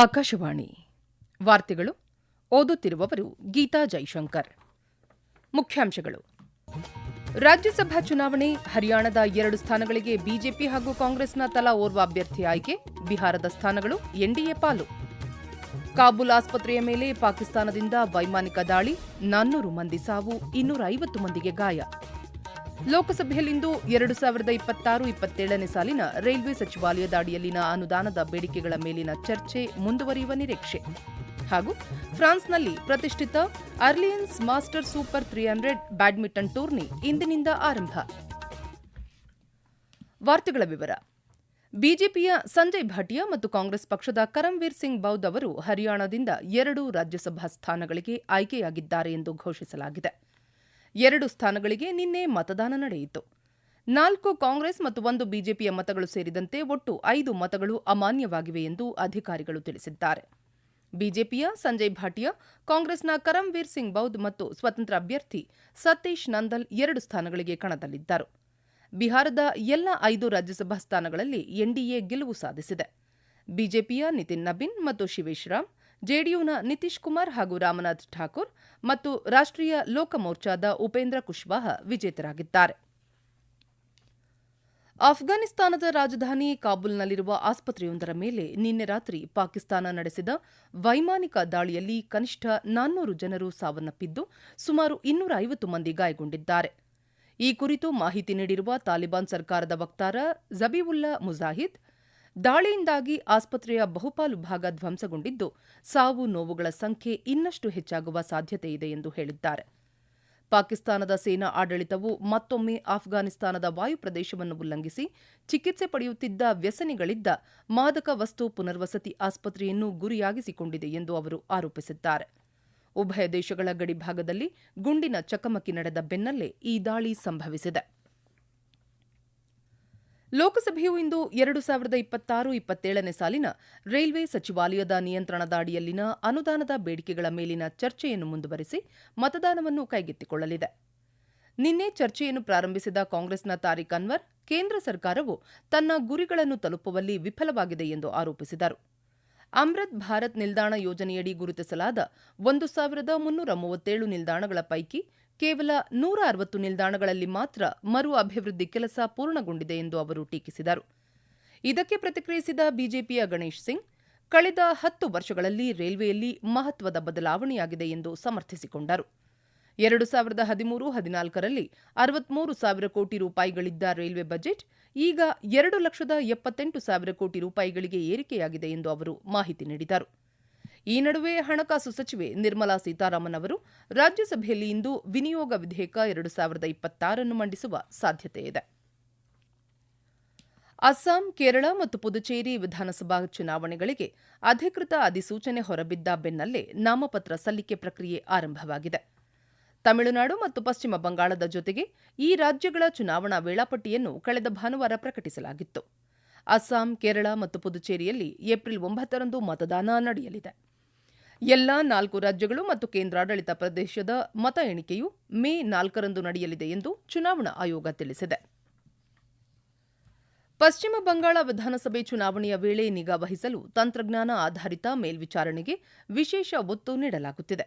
ಆಕಾಶವಾಣಿ ವಾರ್ತೆಗಳು ಓದುತ್ತಿರುವವರು ಗೀತಾ ಜೈಶಂಕರ್. ಮುಖ್ಯಾಂಶಗಳು: ರಾಜ್ಯಸಭಾ ಚುನಾವಣೆ, ಹರಿಯಾಣದ 2 ಸ್ಥಾನಗಳಿಗೆ ಬಿಜೆಪಿ ಹಾಗೂ ಕಾಂಗ್ರೆಸ್ನ ತಲಾ ಓರ್ವ ಅಭ್ಯರ್ಥಿ ಆಯ್ಕೆ, ಬಿಹಾರದ ಸ್ಥಾನಗಳು ಎನ್ಡಿಎ ಪಾಲು. ಕಾಬೂಲ್ ಆಸ್ಪತ್ರೆಯ ಮೇಲೆ ಪಾಕಿಸ್ತಾನದಿಂದ ವೈಮಾನಿಕ ದಾಳಿ, 400 ಮಂದಿ ಸಾವು, 250 ಮಂದಿಗೆ ಗಾಯ. ಲೋಕಸಭೆಯಲ್ಲಿಂದು 2026-27ನೇ ಸಾಲಿನ ರೈಲ್ವೆ ಸಚಿವಾಲಯದ ಅಡಿಯಲ್ಲಿನ ಅನುದಾನದ ಬೇಡಿಕೆಗಳ ಮೇಲಿನ ಚರ್ಚೆ ಮುಂದುವರಿಯುವ ನಿರೀಕ್ಷೆ. ಹಾಗೂ ಫ್ರಾನ್ಸ್ನಲ್ಲಿ ಪ್ರತಿಷ್ಠಿತ ಅರ್ಲಿಯನ್ಸ್ ಮಾಸ್ಟರ್ ಸೂಪರ್ 300 ಬ್ಯಾಡ್ಮಿಂಟನ್ ಟೂರ್ನಿ ಇಂದಿನಿಂದ ಆರಂಭ. ವಾರ್ತೆಗಳ ವಿವರ. ಬಿಜೆಪಿಯ ಸಂಜಯ್ ಭಾಟಿಯಾ ಮತ್ತು ಕಾಂಗ್ರೆಸ್ ಪಕ್ಷದ ಕರಂವೀರ್ ಸಿಂಗ್ ಬೌದ್ ಅವರು ಹರಿಯಾಣದಿಂದ 2 ರಾಜ್ಯಸಭಾ ಸ್ಥಾನಗಳಿಗೆ ಆಯ್ಕೆಯಾಗಿದ್ದಾರೆ ಎಂದು ಘೋಷಿಸಲಾಗಿದೆ. 2 ಸ್ಥಾನಗಳಿಗೆ ನಿನ್ನೆ ಮತದಾನ ನಡೆಯಿತು. 4 ಕಾಂಗ್ರೆಸ್ ಮತ್ತು 1 ಬಿಜೆಪಿಯ ಮತಗಳು ಸೇರಿದಂತೆ ಒಟ್ಟು 5 ಮತಗಳು ಅಮಾನ್ಯವಾಗಿವೆ ಎಂದು ಅಧಿಕಾರಿಗಳು ತಿಳಿಸಿದ್ದಾರೆ. ಬಿಜೆಪಿಯ ಸಂಜಯ್ ಭಾಟಿಯಾ, ಕಾಂಗ್ರೆಸ್ನ ಕರಂವೀರ್ ಸಿಂಗ್ ಬೌದ್ ಮತ್ತು ಸ್ವತಂತ್ರ ಅಭ್ಯರ್ಥಿ ಸತೀಶ್ ನಂದಲ್ 2 ಸ್ಥಾನಗಳಿಗೆ ಕಣದಲ್ಲಿದ್ದರು. ಬಿಹಾರದ ಎಲ್ಲ 5 ರಾಜ್ಯಸಭಾ ಸ್ಥಾನಗಳಲ್ಲಿ ಎನ್ಡಿಎ ಗೆಲುವು ಸಾಧಿಸಿದೆ. ಬಿಜೆಪಿಯ ನಿತಿನ್ ನಬೀನ್ ಮತ್ತು ಶಿವೇಶ್ ರಾಮ್, ಜೆಡಿಯುನ ನಿತೀಶ್ ಕುಮಾರ್ ಹಾಗೂ ರಾಮನಾಥ್ ಠಾಕೂರ್ ಮತ್ತು ರಾಷ್ಟ್ರೀಯ ಲೋಕ ಮೋರ್ಚಾದ ಉಪೇಂದ್ರ ಕುಶ್ವಾಹ ವಿಜೇತರಾಗಿದ್ದಾರೆ. ಅಫ್ಘಾನಿಸ್ತಾನದ ರಾಜಧಾನಿ ಕಾಬೂಲ್ನಲ್ಲಿರುವ ಆಸ್ಪತ್ರೆಯೊಂದರ ಮೇಲೆ ನಿನ್ನೆ ರಾತ್ರಿ ಪಾಕಿಸ್ತಾನ ನಡೆಸಿದ ವೈಮಾನಿಕ ದಾಳಿಯಲ್ಲಿ ಕನಿಷ್ಠ 400 ಜನರು ಸಾವನ್ನಪ್ಪಿದ್ದು, ಸುಮಾರು 250 ಮಂದಿ ಗಾಯಗೊಂಡಿದ್ದಾರೆ. ಈ ಕುರಿತು ಮಾಹಿತಿ ನೀಡಿರುವ ತಾಲಿಬಾನ್ ಸರ್ಕಾರದ ವಕ್ತಾರ ಜಬೀವುಲ್ಲಾ ಮುಜಾಹಿದ್, ದಾಳಿಯಿಂದಾಗಿ ಆಸ್ಪತ್ರೆಯ ಬಹುಪಾಲು ಭಾಗ ಧ್ವಂಸಗೊಂಡಿದ್ದು, ಸಾವು ನೋವುಗಳ ಸಂಖ್ಯೆ ಇನ್ನಷ್ಟು ಹೆಚ್ಚಾಗುವ ಸಾಧ್ಯತೆಯಿದೆ ಎಂದು ಹೇಳಿದ್ದಾರೆ. ಪಾಕಿಸ್ತಾನದ ಸೇನಾ ಆಡಳಿತವು ಮತ್ತೊಮ್ಮೆ ಅಫ್ಘಾನಿಸ್ತಾನದ ವಾಯುಪ್ರದೇಶವನ್ನು ಉಲ್ಲಂಘಿಸಿ ಚಿಕಿತ್ಸೆ ಪಡೆಯುತ್ತಿದ್ದ ವ್ಯಸನಿಗಳಿದ್ದ ಮಾದಕ ವಸ್ತು ಪುನರ್ವಸತಿ ಆಸ್ಪತ್ರೆಯನ್ನು ಗುರಿಯಾಗಿಸಿಕೊಂಡಿದೆ ಎಂದು ಅವರು ಆರೋಪಿಸಿದ್ದಾರೆ. ಉಭಯ ದೇಶಗಳ ಗಡಿಭಾಗದಲ್ಲಿ ಗುಂಡಿನ ಚಕಮಕಿ ನಡೆದ ಬೆನ್ನಲ್ಲೇ ಈ ದಾಳಿ ಸಂಭವಿಸಿದೆ. ಲೋಕಸಭೆಯು ಇಂದು 2026-27ನೇ ಸಾಲಿನ ರೈಲ್ವೆ ಸಚಿವಾಲಯದ ನಿಯಂತ್ರಣದ ಅಡಿಯಲ್ಲಿನ ಅನುದಾನದ ಬೇಡಿಕೆಗಳ ಮೇಲಿನ ಚರ್ಚೆಯನ್ನು ಮುಂದುವರೆಸಿ ಮತದಾನವನ್ನು ಕೈಗೆತ್ತಿಕೊಳ್ಳಲಿದೆ. ನಿನ್ನೆ ಚರ್ಚೆಯನ್ನು ಪ್ರಾರಂಭಿಸಿದ ಕಾಂಗ್ರೆಸ್ನ ತಾರಿಕ್ ಅನ್ವರ್, ಕೇಂದ್ರ ಸರ್ಕಾರವು ತನ್ನ ಗುರಿಗಳನ್ನು ತಲುಪುವಲ್ಲಿ ವಿಫಲವಾಗಿದೆ ಎಂದು ಆರೋಪಿಸಿದರು. ಅಮೃತ್ ಭಾರತ್ ನಿಲ್ದಾಣ ಯೋಜನೆಯಡಿ ಗುರುತಿಸಲಾದ 1337 ನಿಲ್ದಾಣಗಳ ಪೈಕಿ ಕೇವಲ 160 ನಿಲ್ದಾಣಗಳಲ್ಲಿ ಮಾತ್ರ ಮರು ಅಭಿವೃದ್ಧಿ ಕೆಲಸ ಪೂರ್ಣಗೊಂಡಿದೆ ಎಂದು ಅವರು ಟೀಕಿಸಿದರು. ಇದಕ್ಕೆ ಪ್ರತಿಕ್ರಿಯಿಸಿದ ಬಿಜೆಪಿಯ ಗಣೇಶ್ ಸಿಂಗ್, ಕಳೆದ 10 ವರ್ಷಗಳಲ್ಲಿ ರೈಲ್ವೆಯಲ್ಲಿ ಮಹತ್ವದ ಬದಲಾವಣೆಯಾಗಿದೆ ಎಂದು ಸಮರ್ಥಿಸಿಕೊಂಡರು. 2013-14ರಲ್ಲಿ 63,000 ಕೋಟಿ ರೂಪಾಯಿಗಳಿದ್ದ ರೈಲ್ವೆ ಬಜೆಟ್ ಈಗ 2,78,000 ಕೋಟಿ ರೂಪಾಯಿಗಳಿಗೆ ಏರಿಕೆಯಾಗಿದೆ ಎಂದು ಅವರು ಮಾಹಿತಿ ನೀಡಿದರು. ಈ ನಡುವೆ ಹಣಕಾಸು ಸಚಿವೆ ನಿರ್ಮಲಾ ಸೀತಾರಾಮನ್ ಅವರು ರಾಜ್ಯಸಭೆಯಲ್ಲಿ ಇಂದು ವಿನಿಯೋಗ ವಿಧೇಯಕ 2026 ಮಂಡಿಸುವ ಸಾಧ್ಯತೆಯಿದೆ. ಅಸ್ಸಾಂ, ಕೇರಳ ಮತ್ತು ಪುದುಚೇರಿ ವಿಧಾನಸಭಾ ಚುನಾವಣೆಗಳಿಗೆ ಅಧಿಕೃತ ಅಧಿಸೂಚನೆ ಹೊರಬಿದ್ದ ಬೆನ್ನಲ್ಲೇ ನಾಮಪತ್ರ ಸಲ್ಲಿಕೆ ಪ್ರಕ್ರಿಯೆ ಆರಂಭವಾಗಿದೆ. ತಮಿಳುನಾಡು ಮತ್ತು ಪಶ್ಚಿಮ ಬಂಗಾಳದ ಜೊತೆಗೆ ಈ ರಾಜ್ಯಗಳ ಚುನಾವಣಾ ವೇಳಾಪಟ್ಟಿಯನ್ನು ಕಳೆದ ಭಾನುವಾರ ಪ್ರಕಟಿಸಲಾಗಿತ್ತು. ಅಸ್ಸಾಂ, ಕೇರಳ ಮತ್ತು ಪುದುಚೇರಿಯಲ್ಲಿ ಏಪ್ರಿಲ್ 9ರಂದು ಮತದಾನ ನಡೆಯಲಿದೆ. ಎಲ್ಲಾ 4 ರಾಜ್ಯಗಳು ಮತ್ತು ಕೇಂದ್ರಾಡಳಿತ ಪ್ರದೇಶದ ಮತ ಎಣಿಕೆಯು ಮೇ 4ರಂದು ನಡೆಯಲಿದೆ ಎಂದು ಚುನಾವಣಾ ಆಯೋಗ ತಿಳಿಸಿದೆ. ಪಶ್ಚಿಮ ಬಂಗಾಳ ವಿಧಾನಸಭೆ ಚುನಾವಣೆಯ ವೇಳೆ ನಿಗಾ ವಹಿಸಲು ತಂತ್ರಜ್ಞಾನ ಆಧಾರಿತ ಮೇಲ್ವಿಚಾರಣೆಗೆ ವಿಶೇಷ ಒತ್ತು ನೀಡಲಾಗುತ್ತಿದೆ.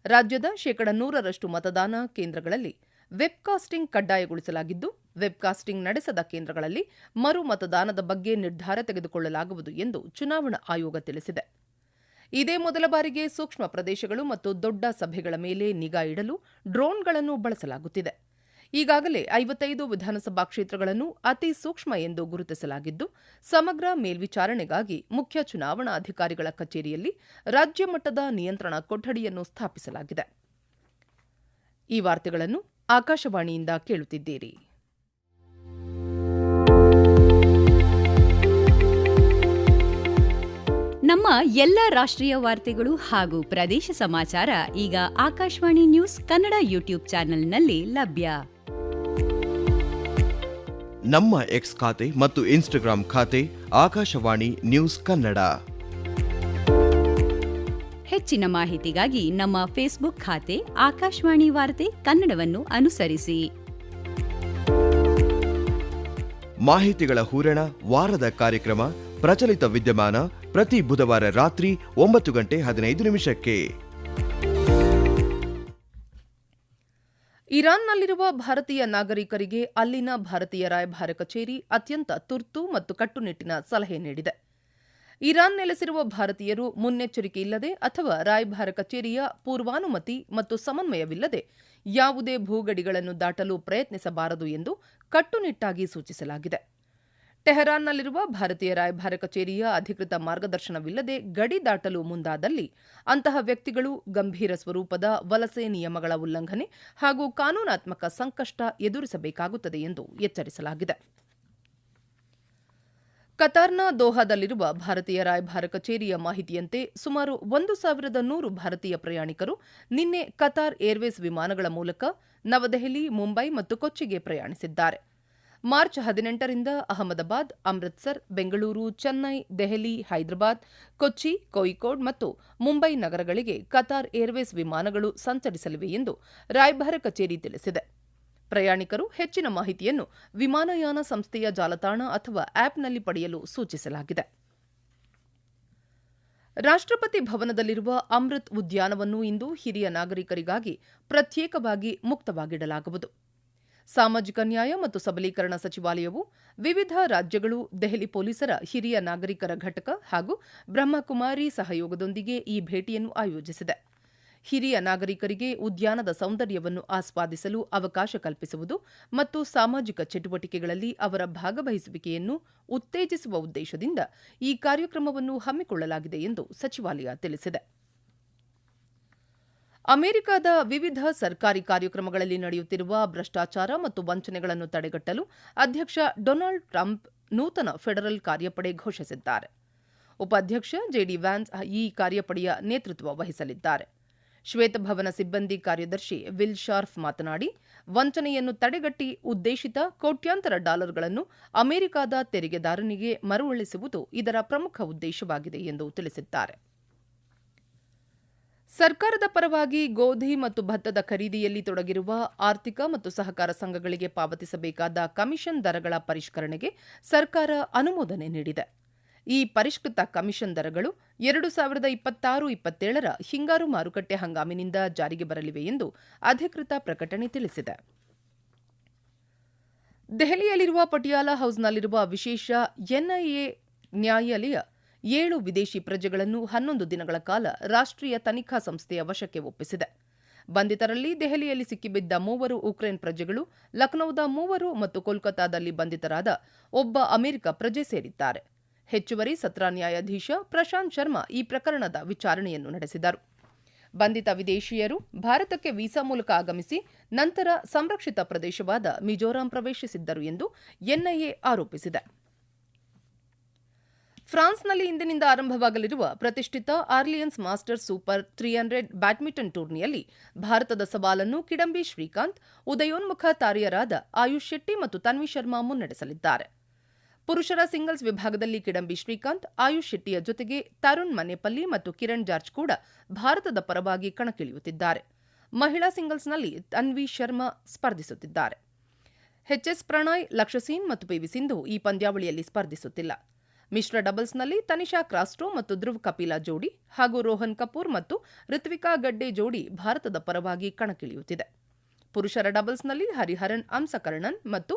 ರಾಜ್ಯದ 100% ಮತದಾನ ಕೇಂದ್ರಗಳಲ್ಲಿ ವೆಬ್ಕಾಸ್ಟಿಂಗ್ ಕಡ್ಡಾಯಗೊಳಿಸಲಾಗಿದ್ದು, ವೆಬ್ಕಾಸ್ಟಿಂಗ್ ನಡೆಸದ ಕೇಂದ್ರಗಳಲ್ಲಿ ಮರು ಮತದಾನದ ಬಗ್ಗೆ ನಿರ್ಧಾರ ತೆಗೆದುಕೊಳ್ಳಲಾಗುವುದು ಎಂದು ಚುನಾವಣಾ ಆಯೋಗ ತಿಳಿಸಿದೆ. ಇದೇ ಮೊದಲ ಬಾರಿಗೆ ಸೂಕ್ಷ್ಮ ಪ್ರದೇಶಗಳು ಮತ್ತು ದೊಡ್ಡ ಸಭೆಗಳ ಮೇಲೆ ನಿಗಾ ಇಡಲು ಡ್ರೋನ್ಗಳನ್ನು ಬಳಸಲಾಗುತ್ತಿದೆ. ಈಗಾಗಲೇ 55 ವಿಧಾನಸಭಾ ಕ್ಷೇತ್ರಗಳನ್ನು ಅತಿ ಸೂಕ್ಷ್ಮ ಎಂದು ಗುರುತಿಸಲಾಗಿದ್ದು, ಸಮಗ್ರ ಮೇಲ್ವಿಚಾರಣೆಗಾಗಿ ಮುಖ್ಯ ಚುನಾವಣಾಧಿಕಾರಿಗಳ ಕಚೇರಿಯಲ್ಲಿ ರಾಜ್ಯ ಮಟ್ಟದ ನಿಯಂತ್ರಣ ಕೊಠಡಿಯನ್ನು ಸ್ಥಾಪಿಸಲಾಗಿದೆ. ಈ ವಾರ್ತೆಗಳನ್ನು ಆಕಾಶವಾಣಿಯಿಂದ ಕೇಳುತ್ತಿದ್ದೀರಿ. ನಮ್ಮ ಎಲ್ಲ ರಾಷ್ಟ್ರೀಯ ವಾರ್ತೆಗಳು ಹಾಗೂ ಪ್ರದೇಶ ಸಮಾಚಾರ ಈಗ ಆಕಾಶವಾಣಿ ನ್ಯೂಸ್ ಕನ್ನಡ ಯೂಟ್ಯೂಬ್ ಚಾನೆಲ್ನಲ್ಲಿ ಲಭ್ಯ. ನಮ್ಮ ಎಕ್ಸ್ ಖಾತೆ ಮತ್ತು ಇನ್ಸ್ಟಾಗ್ರಾಂ ಖಾತೆ ಆಕಾಶವಾಣಿ ನ್ಯೂಸ್ ಕನ್ನಡ. ಹೆಚ್ಚಿನ ಮಾಹಿತಿಗಾಗಿ ನಮ್ಮ ಫೇಸ್ಬುಕ್ ಖಾತೆ ಆಕಾಶವಾಣಿ ವಾರ್ತೆ ಕನ್ನಡವನ್ನು ಅನುಸರಿಸಿ. ಮಾಹಿತಿಗಳ ಹೂರಣ, ವಾರದ ಕಾರ್ಯಕ್ರಮ, ಪ್ರಚಲಿತ ವಿದ್ಯಮಾನ ಪ್ರತಿ ಬುಧವಾರ ರಾತ್ರಿ 9:15 ಇರಾನ್ನಲ್ಲಿರುವ ಭಾರತೀಯ ನಾಗರಿಕರಿಗೆ ಅಲ್ಲಿನ ಭಾರತೀಯ ರಾಯಭಾರ ಕಚೇರಿ ಅತ್ಯಂತ ತುರ್ತು ಮತ್ತು ಕಟ್ಟುನಿಟ್ಟಿನ ಸಲಹೆ ನೀಡಿದೆ. ಇರಾನ್ ನೆಲೆಸಿರುವ ಭಾರತೀಯರು ಮುನ್ನೆಚ್ಚರಿಕೆ ಇಲ್ಲದೆ ಅಥವಾ ರಾಯಭಾರ ಕಚೇರಿಯ ಪೂರ್ವಾನುಮತಿ ಮತ್ತು ಸಮನ್ವಯವಿಲ್ಲದೆ ಯಾವುದೇ ಭೂಗಡಿಗಳನ್ನು ದಾಟಲು ಪ್ರಯತ್ನಿಸಬಾರದು ಎಂದು ಕಟ್ಟುನಿಟ್ಟಾಗಿ ಸೂಚಿಸಲಾಗಿದೆ. ಟೆಹರಾನ್ನಲ್ಲಿರುವ ಭಾರತೀಯ ರಾಯಭಾರ ಕಚೇರಿಯ ಅಧಿಕೃತ ಮಾರ್ಗದರ್ಶನವಿಲ್ಲದೆ ಗಡಿ ದಾಟಲು ಮುಂದಾದಲ್ಲಿ ಅಂತಹ ವ್ಯಕ್ತಿಗಳು ಗಂಭೀರ ಸ್ವರೂಪದ ವಲಸೆ ನಿಯಮಗಳ ಉಲ್ಲಂಘನೆ ಹಾಗೂ ಕಾನೂನಾತ್ಮಕ ಸಂಕಷ್ಟ ಎದುರಿಸಬೇಕಾಗುತ್ತದೆ ಎಂದು ಎಚ್ಚರಿಸಲಾಗಿದೆ. ಕತಾರ್ನ ದೋಹಾದಲ್ಲಿರುವ ಭಾರತೀಯ ರಾಯಭಾರ ಕಚೇರಿಯ ಮಾಹಿತಿಯಂತೆ ಸುಮಾರು 1,100 ಭಾರತೀಯ ಪ್ರಯಾಣಿಕರು ನಿನ್ನೆ ಕತಾರ್ ಏರ್ವೇಸ್ ವಿಮಾನಗಳ ಮೂಲಕ ನವದೆಹಲಿ, ಮುಂಬೈ ಮತ್ತು ಕೊಚ್ಚಿಗೆ ಪ್ರಯಾಣಿಸಿದ್ದಾರೆ. ಮಾರ್ಚ್ 18ರಿಂದ ಅಹಮದಾಬಾದ್, ಅಮೃತ್ಸರ್, ಬೆಂಗಳೂರು, ಚೆನ್ನೈ, ದೆಹಲಿ, ಹೈದರಾಬಾದ್, ಕೊಚ್ಚಿ, ಕೋಯಿಕೋಡ್ ಮತ್ತು ಮುಂಬೈ ನಗರಗಳಿಗೆ ಕತಾರ್ ಏರ್ವೇಸ್ ವಿಮಾನಗಳು ಸಂಚರಿಸಲಿವೆ ಎಂದು ರಾಯಭಾರ ಕಚೇರಿ ತಿಳಿಸಿದೆ. ಪ್ರಯಾಣಿಕರು ಹೆಚ್ಚಿನ ಮಾಹಿತಿಯನ್ನು ವಿಮಾನಯಾನ ಸಂಸ್ಥೆಯ ಜಾಲತಾಣ ಅಥವಾ ಆಪ್ನಲ್ಲಿ ಪಡೆಯಲು ಸೂಚಿಸಲಾಗಿದೆ. ರಾಷ್ಟ್ರಪತಿ ಭವನದಲ್ಲಿರುವ ಅಮೃತ್ ಉದ್ಯಾನವನ್ನು ಇಂದು ಹಿರಿಯ ನಾಗರಿಕರಿಗಾಗಿ ಪ್ರತ್ಯೇಕವಾಗಿ ಮುಕ್ತವಾಗಿಡಲಾಗುವುದು. ಸಾಮಾಜಿಕ ನ್ಯಾಯ ಮತ್ತು ಸಬಲೀಕರಣ ಸಚಿವಾಲಯವು ವಿವಿಧ ರಾಜ್ಯಗಳು, ದೆಹಲಿ ಪೊಲೀಸರ ಹಿರಿಯ ನಾಗರಿಕರ ಘಟಕ ಹಾಗೂ ಬ್ರಹ್ಮಕುಮಾರಿ ಸಹಯೋಗದೊಂದಿಗೆ ಈ ಭೇಟಿಯನ್ನು ಆಯೋಜಿಸಿದೆ. ಹಿರಿಯ ನಾಗರಿಕರಿಗೆ ಉದ್ಯಾನದ ಸೌಂದರ್ಯವನ್ನು ಆಸ್ವಾದಿಸಲು ಅವಕಾಶ ಕಲ್ಪಿಸುವುದು ಮತ್ತು ಸಾಮಾಜಿಕ ಚಟುವಟಿಕೆಗಳಲ್ಲಿ ಅವರ ಭಾಗವಹಿಸುವಿಕೆಯನ್ನು ಉತ್ತೇಜಿಸುವ ಉದ್ದೇಶದಿಂದ ಈ ಕಾರ್ಯಕ್ರಮವನ್ನು ಹಮ್ಮಿಕೊಳ್ಳಲಾಗಿದೆ ಎಂದು ಸಚಿವಾಲಯ ತಿಳಿಸಿದೆ. ಅಮೆರಿಕದ ವಿವಿಧ ಸರ್ಕಾರಿ ಕಾರ್ಯಕ್ರಮಗಳಲ್ಲಿ ನಡೆಯುತ್ತಿರುವ ಭ್ರಷ್ಟಾಚಾರ ಮತ್ತು ವಂಚನೆಗಳನ್ನು ತಡೆಗಟ್ಟಲು ಅಧ್ಯಕ್ಷ ಡೊನಾಲ್ಡ್ ಟ್ರಂಪ್ ನೂತನ ಫೆಡರಲ್ ಕಾರ್ಯಪಡೆ ಘೋಷಿಸಿದ್ದಾರೆ. ಉಪಾಧ್ಯಕ್ಷ ಜೆಡಿ ವ್ಯಾನ್ಸ್ ಈ ಕಾರ್ಯಪಡೆಯ ನೇತೃತ್ವ ವಹಿಸಲಿದ್ದಾರೆ. ಶ್ವೇತಭವನ ಸಿಬ್ಬಂದಿ ಕಾರ್ಯದರ್ಶಿ ವಿಲ್ ಶಾರ್ಫ್ ಮಾತನಾಡಿ, ವಂಚನೆಯನ್ನು ತಡೆಗಟ್ಟಿ ಉದ್ದೇಶಿತ ಕೋಟ್ಯಾಂತರ ಡಾಲರ್ಗಳನ್ನು ಅಮೆರಿಕದ ತೆರಿಗೆದಾರನಿಗೆ ಮರುಳಿಸುವುದು ಇದರ ಪ್ರಮುಖ ಉದ್ದೇಶವಾಗಿದೆ ಎಂದು ತಿಳಿಸಿದ್ದಾರೆ. ಸರ್ಕಾರದ ಪರವಾಗಿ ಗೋಧಿ ಮತ್ತು ಭತ್ತದ ಖರೀದಿಯಲ್ಲಿ ತೊಡಗಿರುವ ಆರ್ಥಿಕ ಮತ್ತು ಸಹಕಾರ ಸಂಘಗಳಿಗೆ ಪಾವತಿಸಬೇಕಾದ ಕಮಿಷನ್ ದರಗಳ ಪರಿಷ್ಕರಣೆಗೆ ಸರ್ಕಾರ ಅನುಮೋದನೆ ನೀಡಿದೆ. ಈ ಪರಿಷ್ಕೃತ ಕಮಿಷನ್ ದರಗಳು 2026-27ರ ಹಿಂಗಾರು ಮಾರುಕಟ್ಟೆ ಹಂಗಾಮಿನಿಂದ ಜಾರಿಗೆ ಬರಲಿವೆ ಎಂದು ಅಧಿಕೃತ ಪ್ರಕಟಣೆ ತಿಳಿಸಿದೆ. ದೆಹಲಿಯಲ್ಲಿರುವ ಪಟಿಯಾಲ ಹೌಸ್ನಲ್ಲಿರುವ ವಿಶೇಷ ಎನ್ಐಎ ನ್ಯಾಯಾಲಯ 7 ವಿದೇಶಿ ಪ್ರಜೆಗಳನ್ನು 11 ದಿನಗಳ ಕಾಲ ರಾಷ್ಟ್ರೀಯ ತನಿಖಾ ಸಂಸ್ಥೆಯ ವಶಕ್ಕೆ ಒಪ್ಪಿಸಿದೆ. ಬಂಧಿತರಲ್ಲಿ ದೆಹಲಿಯಲ್ಲಿ ಸಿಕ್ಕಿಬಿದ್ದ 3 ಉಕ್ರೇನ್ ಪ್ರಜೆಗಳು, ಲಖನೌದ 3 ಮತ್ತು ಕೋಲ್ಕತಾದಲ್ಲಿ ಬಂಧಿತರಾದ ಒಬ್ಬ ಅಮೆರಿಕ ಪ್ರಜೆ ಸೇರಿದ್ದಾರೆ. ಹೆಚ್ಚುವರಿ ಸತ್ರ ನ್ಯಾಯಾಧೀಶ ಪ್ರಶಾಂತ್ ಶರ್ಮಾ ಈ ಪ್ರಕರಣದ ವಿಚಾರಣೆಯನ್ನು ನಡೆಸಿದರು. ಬಂಧಿತ ವಿದೇಶಿಯರು ಭಾರತಕ್ಕೆ ವೀಸಾ ಮೂಲಕ ಆಗಮಿಸಿ ನಂತರ ಸಂರಕ್ಷಿತ ಪ್ರದೇಶವಾದ ಮಿಜೋರಾಂ ಪ್ರವೇಶಿಸಿದ್ದರು ಎಂದು ಎನ್ಐಎ ಆರೋಪಿಸಿದೆ. ಫ್ರಾನ್ಸ್ನಲ್ಲಿ ಇಂದಿನಿಂದ ಆರಂಭವಾಗಲಿರುವ ಪ್ರತಿಷ್ಠಿತ ಆರ್ಲಿಯನ್ಸ್ ಮಾಸ್ಟರ್ಸ್ ಸೂಪರ್ 300 ಬ್ಯಾಡ್ಮಿಂಟನ್ ಟೂರ್ನಿಯಲ್ಲಿ ಭಾರತದ ಸವಾಲನ್ನು ಕಿಡಂಬಿ ಶ್ರೀಕಾಂತ್, ಉದಯೋನ್ಮುಖ ತಾರೆಯರಾದ ಆಯುಷ್ ಶೆಟ್ಟಿ ಮತ್ತು ತನ್ವಿ ಶರ್ಮಾ ಮುನ್ನಡೆಸಲಿದ್ದಾರೆ. ಪುರುಷರ ಸಿಂಗಲ್ಸ್ ವಿಭಾಗದಲ್ಲಿ ಕಿಡಂಬಿ ಶ್ರೀಕಾಂತ್, ಆಯುಷ್ ಶೆಟ್ಟಿಯ ಜೊತೆಗೆ ತರುಣ್ ಮನೆಪಲ್ಲಿ ಮತ್ತು ಕಿರಣ್ ಜಾರ್ಜ್ ಕೂಡ ಭಾರತದ ಪರವಾಗಿ ಕಣಕ್ಕಿಳಿಯುತ್ತಿದ್ದಾರೆ. ಮಹಿಳಾ ಸಿಂಗಲ್ಸ್ನಲ್ಲಿ ತನ್ವಿ ಶರ್ಮಾ ಸ್ಪರ್ಧಿಸುತ್ತಿದ್ದಾರೆ. ಎಚ್ಎಸ್ ಪ್ರಣಯ್, ಲಕ್ಷ್ಯ ಸೇನ್ ಮತ್ತು ಪಿವಿ ಸಿಂಧು ಈ ಪಂದ್ಯಾವಳಿಯಲ್ಲಿ ಸ್ಪರ್ಧಿಸುತ್ತಿಲ್ಲ. ಮಿಶ್ರ ಡಬಲ್ಸ್ನಲ್ಲಿ ತನಿಷಾ ಕ್ರಾಸ್ಟೋ ಮತ್ತು ಧ್ರುವ್ ಕಪಿಲಾ ಜೋಡಿ ಹಾಗೂ ರೋಹನ್ ಕಪೂರ್ ಮತ್ತು ರಿತ್ವಿಕಾ ಗಡ್ಡೆ ಜೋಡಿ ಭಾರತದ ಪರವಾಗಿ ಕಣಕ್ಕಿಳಿಯುತ್ತಿದೆ. ಪುರುಷರ ಡಬಲ್ಸ್ನಲ್ಲಿ ಹರಿಹರನ್ ಅಂಸಕರ್ಣನ್ ಮತ್ತು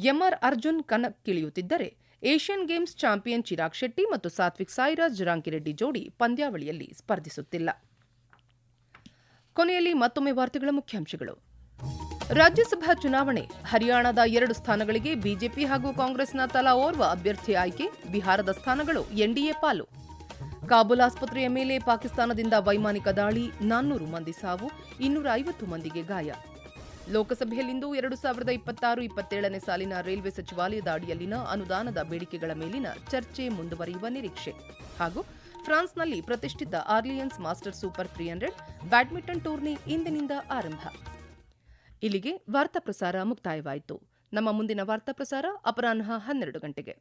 ಎಂಆರ್ ಅರ್ಜುನ್ ಕಣಕ್ಕಿಳಿಯುತ್ತಿದ್ದರೆ, Asian games champion Chirag Shetty ಮತ್ತು ಸಾತ್ವಿಕ್ ಸಾಯಿರಾಜ್ ರಾಂಕಿರೆಡ್ಡಿ ಜೋಡಿ ಪಂದ್ಯಾವಳಿಯಲ್ಲಿ ಸ್ಪರ್ಧಿಸುತ್ತಿಲ್ಲ. ಕೊನೆಯಲ್ಲಿ ಮತ್ತೊಮ್ಮೆ ವಾರ್ತೆಗಳ ಮುಖ್ಯಾಂಶಗಳು. ರಾಜ್ಯಸಭಾ ಚುನಾವಣೆ, ಹರಿಯಾಣದ 2 ಸ್ಥಾನಗಳಿಗೆ ಬಿಜೆಪಿ ಹಾಗೂ ಕಾಂಗ್ರೆಸ್ನ ತಲಾ ಓರ್ವ ಅಭ್ಯರ್ಥಿ ಆಯ್ಕೆ, ಬಿಹಾರದ ಸ್ಥಾನಗಳು ಎನ್ಡಿಎ ಪಾಲು. ಕಾಬೂಲ್ ಆಸ್ಪತ್ರೆಯ ಮೇಲೆ ಪಾಕಿಸ್ತಾನದಿಂದ ವೈಮಾನಿಕ ದಾಳಿ, 400 ಮಂದಿ ಸಾವು, 250 ಮಂದಿಗೆ ಗಾಯ. ಲೋಕಸಭೆಯಲ್ಲಿಂದು 2026-27ನೇ ಸಾಲಿನ ರೈಲ್ವೆ ಸಚಿವಾಲಯದ ಅಡಿಯಲ್ಲಿನ ಅನುದಾನದ ಬೇಡಿಕೆಗಳ ಮೇಲಿನ ಚರ್ಚೆ ಮುಂದುವರಿಯುವ ನಿರೀಕ್ಷೆ. ಹಾಗೂ ಫ್ರಾನ್ಸ್ನಲ್ಲಿ ಪ್ರತಿಷ್ಠಿತ Orleans master super 300 badminton tourney ಇಂದಿನಿಂದ ಆರಂಭ. ಇಲ್ಲಿಗೆ ವಾರ್ತಾ ಪ್ರಸಾರ ಮುಕ್ತಾಯವಾಯಿತು. ನಮ್ಮ ಮುಂದಿನ ವಾರ್ತಾ ಪ್ರಸಾರ ಅಪರಾಹ್ನ 12 ಗಂಟೆಗೆ.